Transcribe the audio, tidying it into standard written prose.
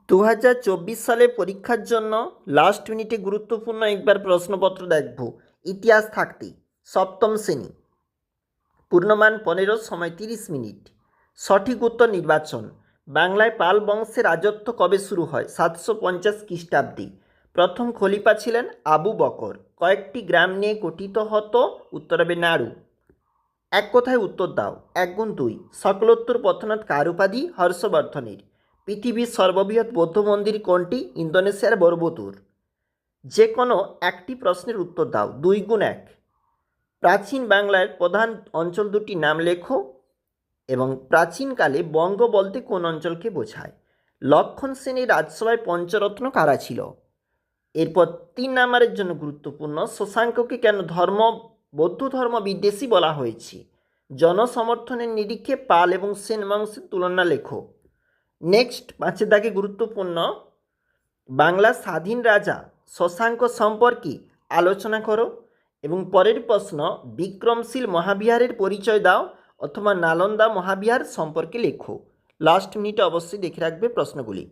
2024 সালে পরীক্ষার জন্য লাস্ট মিনিটে গুরুত্বপূর্ণ একবার প্রশ্নপত্র দেখব। ইতিহাস থাকতেই সপ্তম শ্রেণী, পূর্ণমান 15, সময় 30 মিনিট। সঠিক উত্তর নির্বাচন। বাংলায় পাল বংশের রাজত্ব কবে শুরু হয়? 750 খ্রিস্টাব্দে। প্রথম খলিফা ছিলেন আবু বকর। কয়েকটি গ্রাম নিয়ে গঠিত হতো? উত্তর হবে নাড়ু। এক কথায় উত্তর দাও। 1 গুণ 2। সকলোত্তর পথনাথ কার উপাধি? হর্ষবর্ধনের। পৃথিবীর সর্ববৃহৎ বৌদ্ধ মন্দির কোনটি? ইন্দোনেশিয়ার বরবুতুর। যে কোনো একটি প্রশ্নের উত্তর দাও। 2 গুণ 1। প্রাচীন বাংলার প্রধান অঞ্চল দুটির নাম লেখো এবং প্রাচীনকালে বঙ্গ বলতে কোন অঞ্চলকে বোঝায়? লক্ষণ সেনের রাজসভায় পঞ্চরত্ন কারা ছিল? এরপর 3 নম্বরের জন্য গুরুত্বপূর্ণ, শশাঙ্ককে কেন বৌদ্ধ ধর্ম বিদ্বেষী বলা হয়েছে? জনসমর্থনের নিরিখে পাল এবং সেন বংশের তুলনা লেখো। নেক্সট 5-এর দাগে গুরুত্বপূর্ণ, বাংলার স্বাধীন রাজা শশাঙ্ক সম্পর্কে আলোচনা করো। এবং পরের প্রশ্ন, বিক্রমশীল মহাবিহারের পরিচয় দাও অথবা নালন্দা মহাবিহার সম্পর্কে লেখো। লাস্ট মিনিটে অবশ্যই দেখে রাখবে প্রশ্নগুলি।